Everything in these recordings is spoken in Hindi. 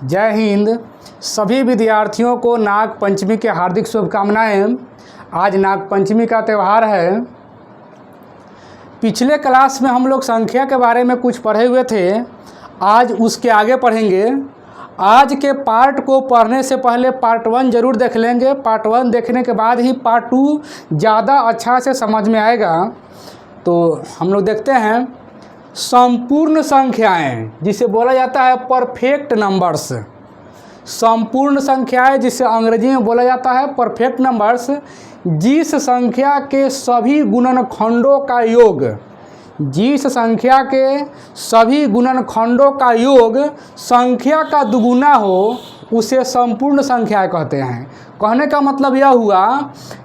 जय हिंद। सभी विद्यार्थियों को नाग पंचमी के हार्दिक शुभकामनाएं। आज नाग पंचमी का त्यौहार है। पिछले क्लास में हम लोग संख्या के बारे में कुछ पढ़े हुए थे, आज उसके आगे पढ़ेंगे। आज के पार्ट को पढ़ने से पहले पार्ट 1 ज़रूर देख लेंगे। पार्ट 1 देखने के बाद ही पार्ट 2 ज़्यादा अच्छा से समझ में आएगा। तो हम लोग देखते हैं संपूर्ण संख्याएं, जिसे बोला जाता है परफेक्ट नंबर्स। संपूर्ण संख्याएं जिसे अंग्रेजी में बोला जाता है परफेक्ट नंबर्स, जिस संख्या के सभी गुणनखंडों का योग, जिस संख्या के सभी गुणनखंडों का योग संख्या का दुगुना हो, उसे संपूर्ण संख्या कहते हैं। कहने का मतलब यह हुआ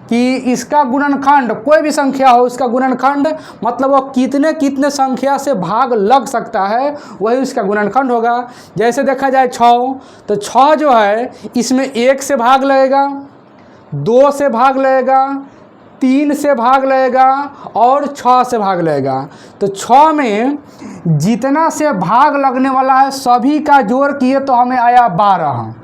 कि इसका गुणनखंड, कोई भी संख्या हो, इसका गुणनखंड मतलब वो कितने कितने संख्या से भाग लग सकता है, वही उसका गुणनखंड होगा। जैसे देखा जाए 6, तो 6 जो है इसमें 1 से भाग लगेगा, 2 से भाग लगेगा, 3 से भाग लगेगा और 6 से भाग लगेगा। तो 6 में जितना से भाग लगने वाला है सभी का जोड़ किए तो हमें आया 12।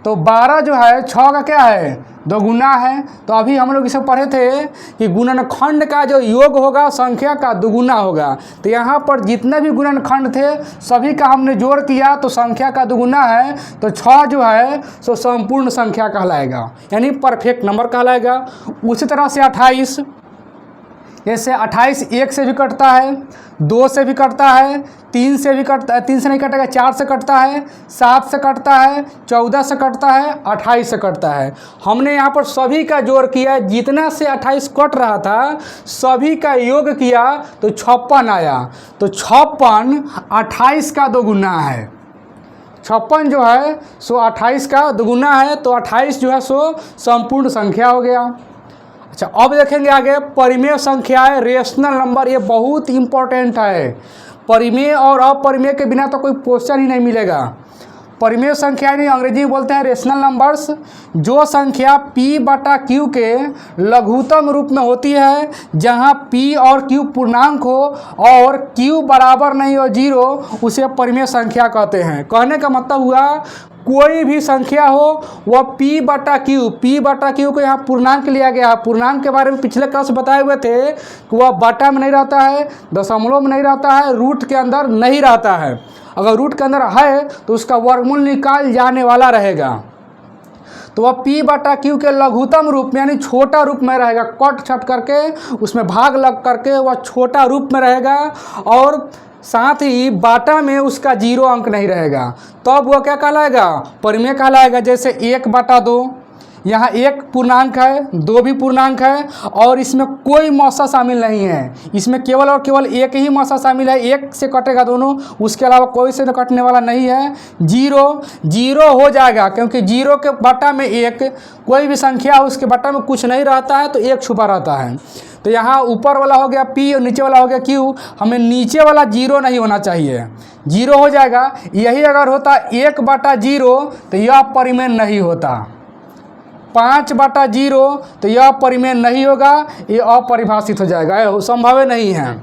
तो 12 जो है 6 का क्या है, दोगुना है। तो अभी हम लोग इसे पढ़े थे कि गुणनखंड का जो योग होगा संख्या का दुगुना होगा। तो यहाँ पर जितने भी गुणनखंड थे सभी का हमने जोड़ किया तो संख्या का दुगुना है। तो 6 जो है सो संपूर्ण संख्या कहलाएगा, यानी परफेक्ट नंबर कहलाएगा। उसी तरह से 28, जैसे 28 1 से भी कटता है, 2 से भी कटता है, 3 से भी कटता है, 3 से नहीं कटेगा, 4 से कटता है, 7 से कटता है, 14 से कटता है, 28 से कटता है। हमने यहाँ पर सभी का जोड़ किया, जितना से 28 कट रहा था सभी का योग किया तो 56 आया। तो 56 28 का दोगुना है। 56 जो है सो 28 का दोगुना है। तो 28 जो है सो संपूर्ण संख्या हो गया। अच्छा, अब देखेंगे आगे परिमेय संख्याएं, रेशनल नंबर। ये बहुत इंपॉर्टेंट है। परिमेय और अपरिमेय के बिना तो कोई क्वेश्चन ही नहीं मिलेगा। परिमेय संख्याएं नहीं, अंग्रेजी में बोलते हैं रेशनल नंबर्स। जो संख्या p/q के लघुत्तम रूप में होती है, जहां p और q पूर्णांक हो और q बराबर नहीं हो 0, उसे परिमेय संख्या कहते हैं। कहने का मतलब हुआ कोई भी संख्या हो वह p/q को यहाँ पूर्णांक लिया गया है। पूर्णांक के बारे में पिछले क्लास बताए हुए थे कि वह बटा में नहीं रहता है, दशमलव में नहीं रहता है, रूट के अंदर नहीं रहता है। अगर रूट के अंदर है तो उसका वर्गमूल निकाल जाने वाला रहेगा। तो वह p/q के लघुत्तम रूप में यानी छोटा रूप में रहेगा। कट छट करके उसमें भाग लग करके वह छोटा रूप में रहेगा और साथ ही बाटा में उसका 0 अंक नहीं रहेगा। तब वह क्या कहलाएगा, परिमेय कहलाएगा। जैसे 1/2, यहाँ 1 पूर्णांक है, 2 भी पूर्णांक है और इसमें कोई मौसा शामिल नहीं है। इसमें केवल और केवल एक ही मौसा शामिल है, 1 से कटेगा दोनों, उसके अलावा कोई से कटने वाला नहीं है। 0 हो जाएगा क्योंकि 0 के बटा में 1, कोई भी संख्या उसके बटा में कुछ नहीं रहता है तो 1 छुपा रहता है। तो यहाँ ऊपर वाला हो गया p और नीचे वाला हो गया q। हमें नीचे वाला 0 नहीं होना चाहिए, 0 हो जाएगा। यही अगर होता 1/0 तो यह परिमेय नहीं होता। 5/0 तो यह परिमेय नहीं होगा, ये अपरिभाषित हो जाएगा, यह संभव नहीं है,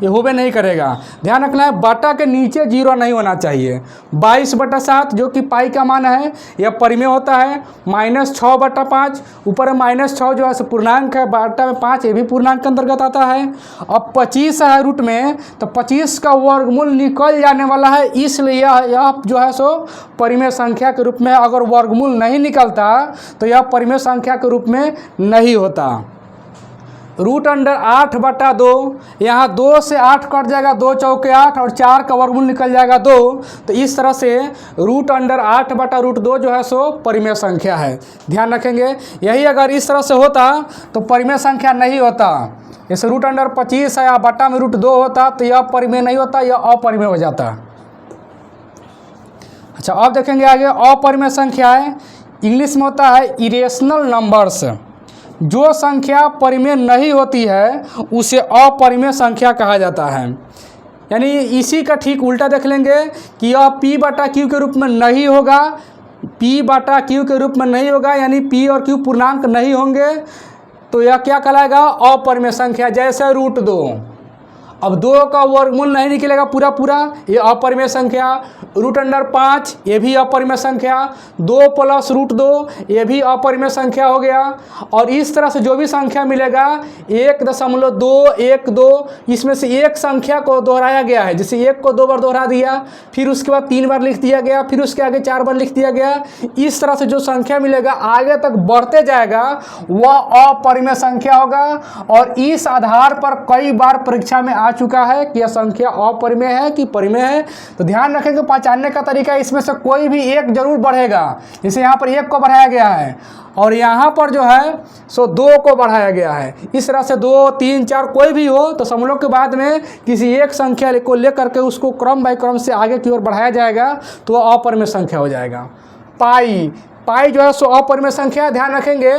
ये होबे नहीं करेगा। ध्यान रखना है बटा के नीचे 0 नहीं होना चाहिए। 22/7 जो कि पाई का मान है यह परिमेय होता है। -6/5, ऊपर -6 जो है पूर्णांक है, बटा में 5 ये भी पूर्णांक के अंतर्गत आता है। अब 25 है रूट में, तो 25 का वर्गमूल निकल जाने वाला है, इसलिए यह जो है सो परिमेय संख्या के रूप में, अगर वर्गमूल नहीं निकलता तो यह परिमेय संख्या के रूप में नहीं होता। √8/2, यहाँ 2 से 8 कट जाएगा, 2 चौके 8 और 4 का वर्गमूल निकल जाएगा 2। तो इस तरह से √8/√2 जो है सो परिमेय संख्या है। ध्यान रखेंगे, यही अगर इस तरह से होता तो परिमेय संख्या नहीं होता। जैसे √25 है या बटा में √2 होता तो यह परिमेय नहीं होता, यह अपरिमेय हो जाता। अच्छा, अब देखेंगे आगे अपरिमेय संख्याएं। इंग्लिश में होता है इरेशनल नंबर्स। जो संख्या परिमेय नहीं होती है उसे अपरिमेय संख्या कहा जाता है। यानी इसी का ठीक उल्टा देख लेंगे कि यह p/q के रूप में नहीं होगा, p/q के रूप में नहीं होगा, यानी p और q पूर्णांक नहीं होंगे, तो यह क्या कहलाएगा, अपरिमेय संख्या। जैसे √2, अब 2 का वर्गमूल नहीं निकलेगा पूरा पूरा, ये अपरिमेय संख्या। √5 ये भी अपरिमेय संख्या। 2 + √2 ये भी अपरिमेय संख्या हो गया। और इस तरह से जो भी संख्या मिलेगा 1.212 इसमें से एक संख्या को दोहराया गया है। जैसे 1 को 2 बार दोहरा दिया, फिर उसके बाद 3 बार लिख दिया गया, फिर उसके आगे 4 बार लिख दिया गया। इस तरह से जो संख्या मिलेगा आगे तक बढ़ते जाएगा वह अपरिमेय संख्या होगा। और इस आधार पर कई बार परीक्षा में आ चुका है कि यह संख्या अपरिमेय है कि परिमेय है। तो ध्यान रखेंगे पहचानने का तरीका, इसमें से कोई भी एक जरूर बढ़ेगा। जैसे यहाँ पर 1 को बढ़ाया गया है और यहाँ पर जो है सो 2 को बढ़ाया गया है। इस तरह से 2, 3, 4 कोई भी हो तो समूहों के बाद में किसी एक संख्या को लेकर के उसको क्रम बाई क्रम से आगे की ओर बढ़ाया जाएगा तो वह अपरिमेय संख्या हो जाएगा। पाई जो है सो अपरिमेय संख्या है। ध्यान रखेंगे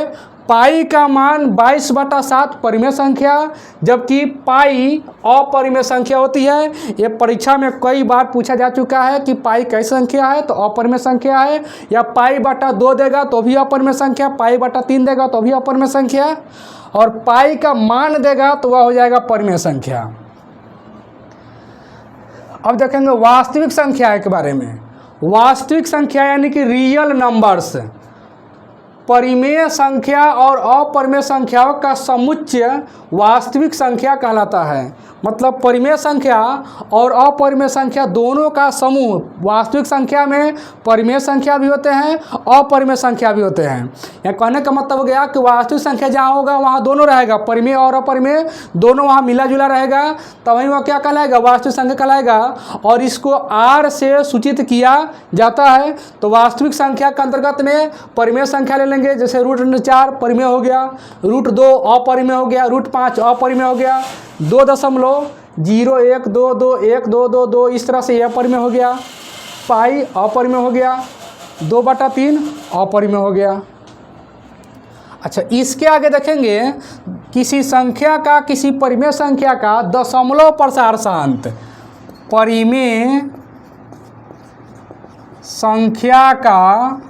पाई का मान 22/7 परिमेय संख्या, जबकि पाई अपरिमेय संख्या होती है। ये परीक्षा में कई बार पूछा जा चुका है कि पाई कैसी संख्या है तो अपरिमेय संख्या है, या पाई/2 देगा तो भी अपरिमेय संख्या, पाई/3 देगा तो भी अपरिमेय संख्या, और पाई का मान देगा तो वह हो जाएगा परिमेय संख्या। अब देखेंगे वास्तविक संख्या के बारे में। वास्तविक संख्या यानी कि रियल नंबर्स, परिमेय संख्या और अपरिमेय संख्याओं का समुच्चय वास्तविक संख्या कहलाता है। मतलब परिमेय संख्या और अपरिमेय संख्या दोनों का समूह। वास्तविक संख्या में परिमेय संख्या भी होते हैं, अपरिमेय संख्या भी होते हैं। यह कहने का मतलब हो गया कि वास्तविक संख्या जहाँ होगा वहाँ दोनों रहेगा, परिमेय और अपरिमेय दोनों वहाँ मिला जुला रहेगा, तब वहीं वह क्या कहलाएगा, वास्तविक संख्या कहलाएगा। और इसको R से सूचित किया जाता है। तो वास्तविक संख्या के अंतर्गत में परिमेय संख्या ले लेंगे, जैसे √4 परिमेय हो गया, √2 अपरिमेय हो गया, √5 अपरिमेय हो गया, 2.01221222 इस तरह से यह अपरिमेय हो गया। पाई अपरिमेय हो गया, 2/3 अपरिमेय हो गया। अच्छा, इसके आगे देखेंगे किसी संख्या का, किसी परिमेय संख्या का दशमलव प्रसार शांत। परिमेय संख्या का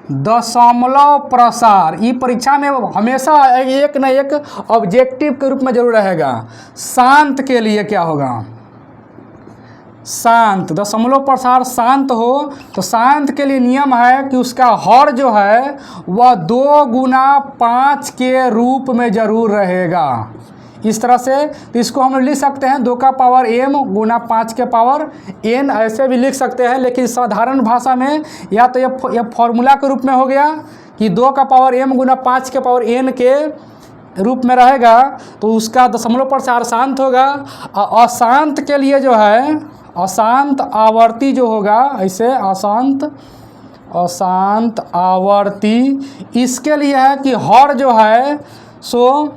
दशमलव प्रसार, ये परीक्षा में हमेशा एक न एक ऑब्जेक्टिव के रूप में जरूर रहेगा। शांत के लिए क्या होगा, शांत, दशमलव प्रसार शांत हो तो शांत के लिए नियम है कि उसका हर जो है वह 2 × 5 के रूप में जरूर रहेगा। इस तरह से तो इसको हम लिख सकते हैं 2 का पावर m × 5 के पावर n, ऐसे भी लिख सकते हैं। लेकिन साधारण भाषा में या तो यह फॉर्मूला के रूप में हो गया कि 2 का पावर m × 5 के पावर n के रूप में रहेगा, तो उसका दशमलव प्रसार शांत होगा। अशांत के लिए जो है अशांत आवर्ती जो होगा, ऐसे अशांत आवर्ती, इसके लिए है कि हर जो है सो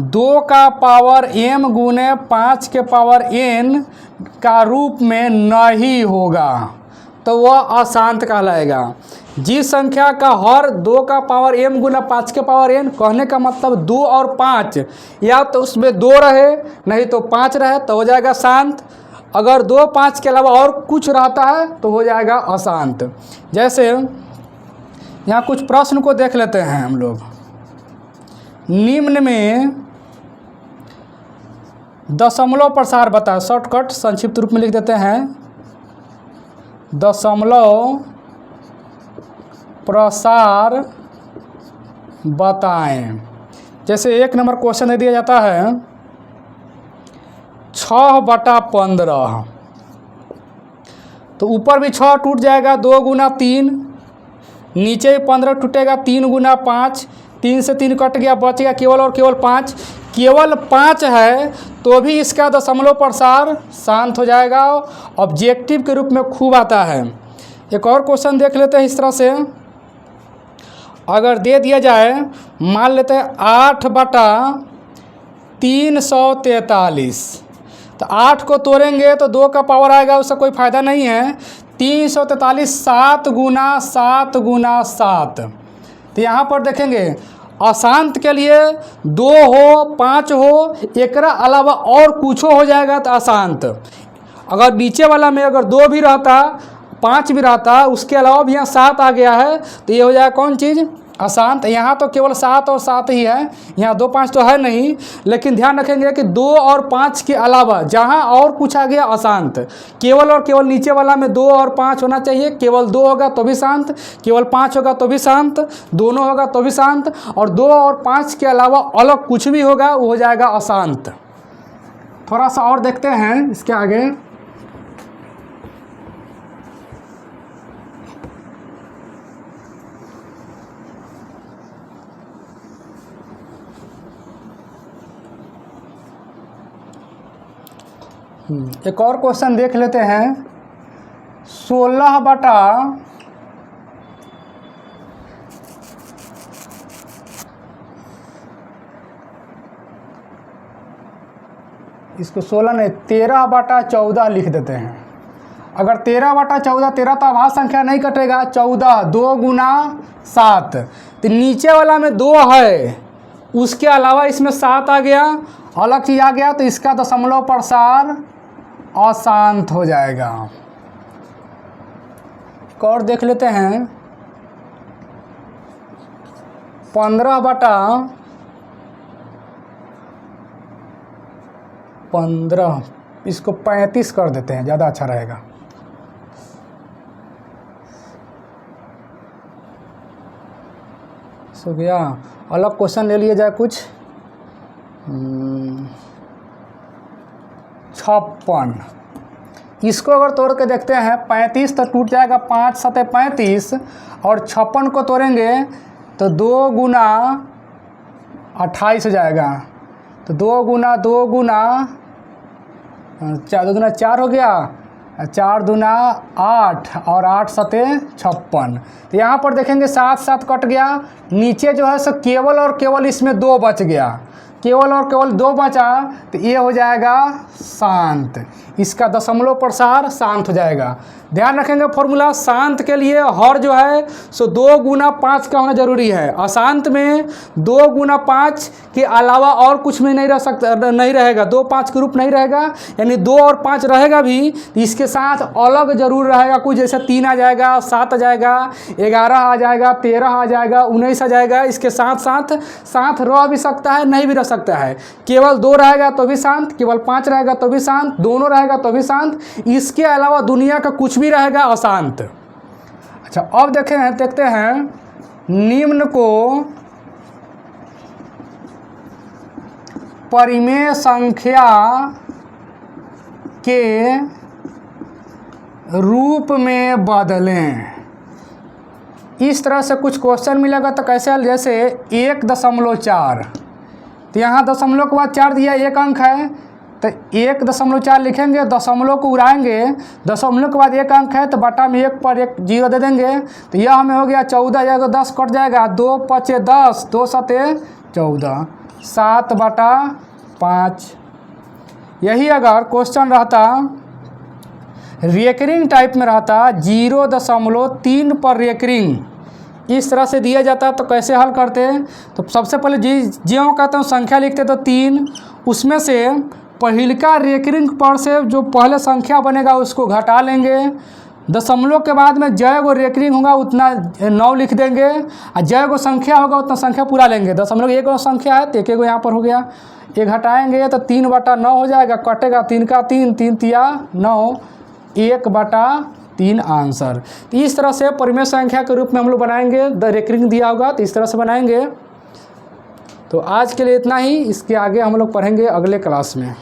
2 का पावर m × 5 के पावर n का रूप में नहीं होगा, तो वह अशांत कहलाएगा। जिस संख्या का हर 2 का पावर m × 5 के पावर n, कहने का मतलब 2 और 5, या तो उसमें 2 रहे नहीं तो 5 रहे तो हो जाएगा शांत। अगर 2, 5 के अलावा और कुछ रहता है तो हो जाएगा अशांत। जैसे यहाँ कुछ प्रश्न को देख लेते हैं हम लोग। निम्न में दशमलव प्रसार बताएं, शॉर्टकट संक्षिप्त रूप में लिख देते हैं, दशमलव प्रसार बताएं। जैसे 1 नंबर क्वेश्चन दे दिया जाता है 6/15, तो ऊपर भी 6 टूट जाएगा 2 × 3, नीचे 15 टूटेगा 3 × 5, 3 से 3 कट गया, बच गया केवल और केवल 5। केवल 5 है तो भी इसका दशमलव प्रसार शांत हो जाएगा, ऑब्जेक्टिव के रूप में खूब आता है। एक और क्वेश्चन देख लेते हैं इस तरह से। अगर दे दिया जाए, मान लेते हैं 8/343, तो 8 को तोड़ेंगे तो 2 का पावर आएगा, उससे कोई फ़ायदा नहीं है। 343 7 × 7 × 7, तो यहाँ पर देखेंगे अशांत के लिए 2 हो 5 हो, एकरा अलावा और कुछ हो जाएगा तो अशांत। अगर नीचे वाला में अगर 2 भी रहता, 5 भी रहता, उसके अलावा भी यहाँ 7 आ गया है, तो ये हो जाएगा कौन चीज़, अशांत। यहाँ तो केवल 7 और 7 ही है, यहाँ 2 5 तो है नहीं, लेकिन ध्यान रखेंगे कि 2 और 5 के अलावा जहाँ और कुछ आ गया अशांत। केवल और केवल नीचे वाला में 2 और 5 होना चाहिए। केवल 2 होगा तो भी शांत, केवल 5 होगा तो भी शांत, दोनों होगा तो भी शांत, और 2 और 5 के अलावा अलग कुछ भी होगा वो हो जाएगा अशांत। थोड़ा सा और देखते हैं इसके आगे। एक और क्वेश्चन देख लेते हैं। 16 बटा इसको 16 नहीं 13 बटा 14 लिख देते हैं। अगर 13 बटा 14, 13 तो आभाज्य संख्या नहीं कटेगा, 14 2 गुना 7, तो नीचे वाला में 2 है, उसके अलावा इसमें 7 आ गया, अलग चीज़ आ गया, तो इसका दशमलव प्रसार अशांत हो जाएगा। एक और देख लेते हैं। 15 बटा 15, इसको 35 कर देते हैं, ज़्यादा अच्छा रहेगा। हो गया। अलग क्वेश्चन ले लिए जाए कुछ। 56, इसको अगर तोड़ के देखते हैं, 35 तो टूट जाएगा, 5 7 35, और 56 को तोड़ेंगे तो 2 गुना 28 हो जाएगा। तो 2 गुना 2 गुना 4, 2 गुना 4 हो गया, 4 दूना 8, और 8 सते 56। तो यहाँ पर देखेंगे 7 7 कट गया, नीचे जो है सो केवल और केवल इसमें 2 बच गया, केवल और केवल 2 बचा, तो ये हो जाएगा शांत। इसका दशमलव प्रसार शांत हो जाएगा। ध्यान रखेंगे फॉर्मूला, शांत के लिए हर जो है सो 2 गुना 5 का होना जरूरी है। अशांत में 2 गुना 5 के अलावा और कुछ में नहीं रह सकता, नहीं रहेगा, 2 5 के रूप नहीं रहेगा, यानी 2 और 5 रहेगा भी, इसके साथ अलग जरूर रहेगा कुछ, जैसे 3 आ जाएगा, 7 आ जाएगा, 11 आ जाएगा, 13 आ जाएगा, 19 आ जाएगा। इसके साथ साथ साथ रह भी सकता है, नहीं भी रह सकता है। केवल 2 रहेगा तो भी शांत, केवल 5 रहेगा तो भी शांत, दोनों रहेगा तो भी शांत, इसके अलावा दुनिया का कुछ भी रहेगा अशांत। अच्छा, अब देखते हैं निम्न को परिमेय संख्या के रूप में बदलें। इस तरह से कुछ क्वेश्चन मिलेगा तो कैसे हल, जैसे 1.4, तो यहाँ दशमलव के बाद 4 दिया, 1 अंक है, तो 1.4 लिखेंगे, दशमलव को उड़ाएंगे, दशमलव के बाद 1 अंक है तो बटा में 1 पर 1 0 दे देंगे, तो यह हमें हो गया 14, जाएगा 10 कट जाएगा, 2 5 10, 2 7 14, 7 बटा 5। यही अगर क्वेश्चन रहता रिकरिंग टाइप में रहता, 0.3 पर रिकरिंग इस तरह से दिया जाता तो कैसे हल करते हैं। तो सबसे पहले जो कहता हूँ संख्या लिखते तो 3, उसमें से पहिलका रेकरिंग पर से जो पहले संख्या बनेगा उसको घटा लेंगे, दशमलव के बाद में जय गो रेकरिंग होगा उतना 9 लिख देंगे, और जय गो संख्या होगा उतना संख्या पूरा लेंगे। दशमलव 1 गो संख्या है तो 1 गो यहाँ पर हो गया, ये घटाएंगे तो 3 बटा 9 हो जाएगा, कटेगा 3 का 3, 3 तिया 9, 1 बटा 3 आंसर। तो इस तरह से परिमेय संख्या के रूप में हम लोग बनाएंगे, द रेकरिंग दिया होगा तो इस तरह से बनाएंगे। तो आज के लिए इतना ही, इसके आगे हम लोग पढ़ेंगे अगले क्लास में।